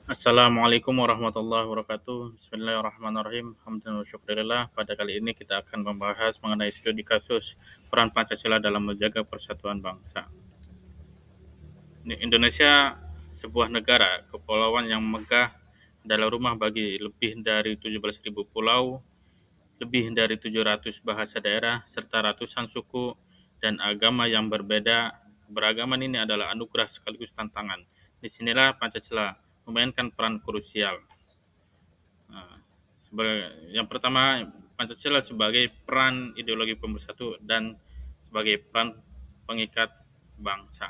Assalamualaikum warahmatullahi wabarakatuh. Bismillahirrahmanirrahim. Alhamdulillah wa syukurillah. Pada kali ini kita akan membahas mengenai studi kasus peran Pancasila dalam menjaga persatuan bangsa. Indonesia sebuah negara kepulauan yang megah adalah rumah bagi lebih dari 17.000 pulau, lebih dari 700 bahasa daerah, serta ratusan suku dan agama yang berbeda. Beragaman ini adalah anugerah sekaligus tantangan. Disinilah Pancasila memainkan peran krusial. Nah, yang pertama, Pancasila sebagai peran ideologi pemersatu dan sebagai peran pengikat bangsa.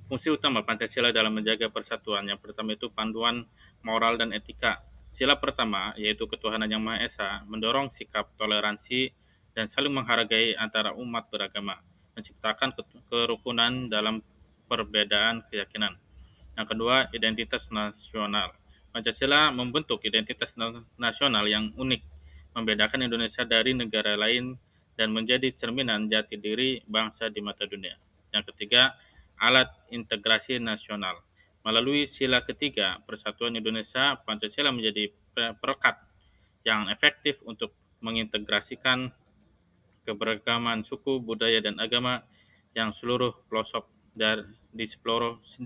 Fungsi utama Pancasila dalam menjaga persatuan, yang pertama itu panduan moral dan etika. Sila pertama, yaitu ketuhanan yang Maha Esa, mendorong sikap toleransi dan saling menghargai antara umat beragama, menciptakan kerukunan dalam perbedaan keyakinan. Yang kedua, identitas nasional. Pancasila membentuk identitas nasional yang unik, membedakan Indonesia dari negara lain dan menjadi cerminan jati diri bangsa di mata dunia. Yang ketiga, alat integrasi nasional. Melalui sila ketiga Persatuan Indonesia, Pancasila menjadi perekat yang efektif untuk mengintegrasikan keberagaman suku, budaya, dan agama yang seluruh pelosok di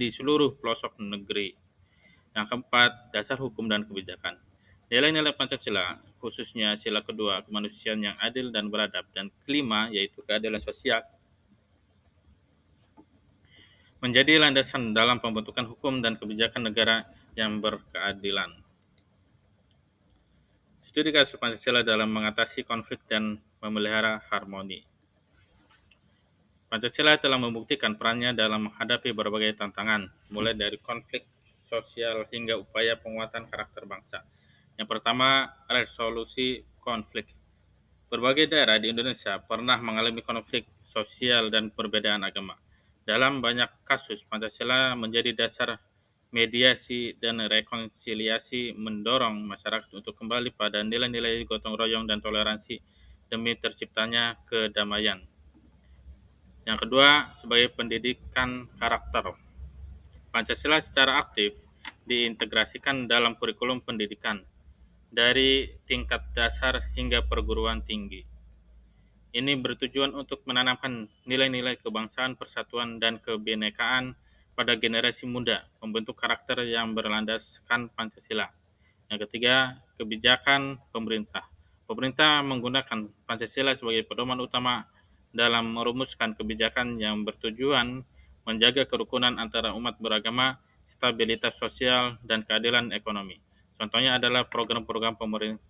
seluruh pelosok negeri. Yang keempat, dasar hukum dan kebijakan. Nilai-nilai Pancasila, khususnya sila kedua, kemanusiaan yang adil dan beradab, dan kelima, yaitu keadilan sosial, menjadi landasan dalam pembentukan hukum dan kebijakan negara yang berkeadilan. Studi kasus Pancasila dalam mengatasi konflik dan memelihara harmoni. Pancasila telah membuktikan perannya dalam menghadapi berbagai tantangan, mulai dari konflik sosial hingga upaya penguatan karakter bangsa. Yang pertama, resolusi konflik. Berbagai daerah di Indonesia pernah mengalami konflik sosial dan perbedaan agama. Dalam banyak kasus, Pancasila menjadi dasar mediasi dan rekonsiliasi, mendorong masyarakat untuk kembali pada nilai-nilai gotong royong dan toleransi demi terciptanya kedamaian. Yang kedua, sebagai pendidikan karakter. Pancasila secara aktif diintegrasikan dalam kurikulum pendidikan dari tingkat dasar hingga perguruan tinggi. Ini bertujuan untuk menanamkan nilai-nilai kebangsaan, persatuan, dan kebinekaan pada generasi muda, membentuk karakter yang berlandaskan Pancasila. Yang ketiga, kebijakan pemerintah. Pemerintah menggunakan Pancasila sebagai pedoman utama dalam merumuskan kebijakan yang bertujuan menjaga kerukunan antara umat beragama, stabilitas sosial, dan keadilan ekonomi. Contohnya adalah program-program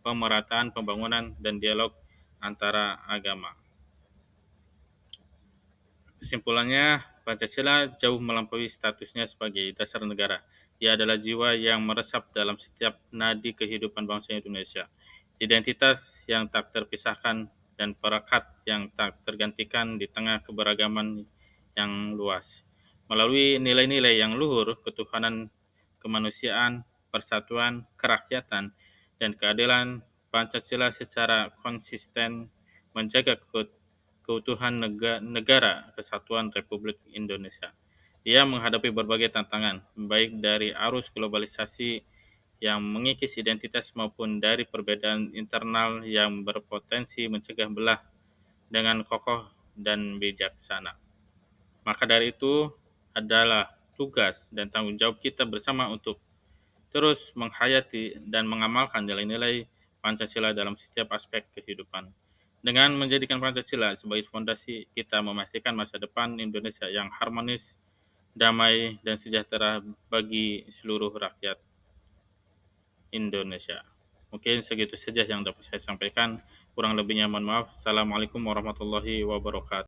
pemerataan pembangunan dan dialog antara agama. Kesimpulannya, Pancasila jauh melampaui statusnya sebagai dasar negara. Ia adalah jiwa yang meresap dalam setiap nadi kehidupan bangsa Indonesia. Identitas yang tak terpisahkan dan perekat yang tak tergantikan di tengah keberagaman yang luas. Melalui nilai-nilai yang luhur, ketuhanan, kemanusiaan, persatuan, kerakyatan, dan keadilan, Pancasila secara konsisten menjaga keutuhan negara kesatuan Republik Indonesia. Ia menghadapi berbagai tantangan, baik dari arus globalisasi yang mengikis identitas maupun dari perbedaan internal yang berpotensi mencegah belah dengan kokoh dan bijaksana. Maka dari itu adalah tugas dan tanggung jawab kita bersama untuk terus menghayati dan mengamalkan nilai-nilai Pancasila dalam setiap aspek kehidupan. Dengan menjadikan Pancasila sebagai fondasi, kita memastikan masa depan Indonesia yang harmonis, damai, dan sejahtera bagi seluruh rakyat Indonesia. Mungkin segitu saja yang dapat saya sampaikan. Kurang lebihnya mohon maaf. Assalamualaikum warahmatullahi wabarakatuh.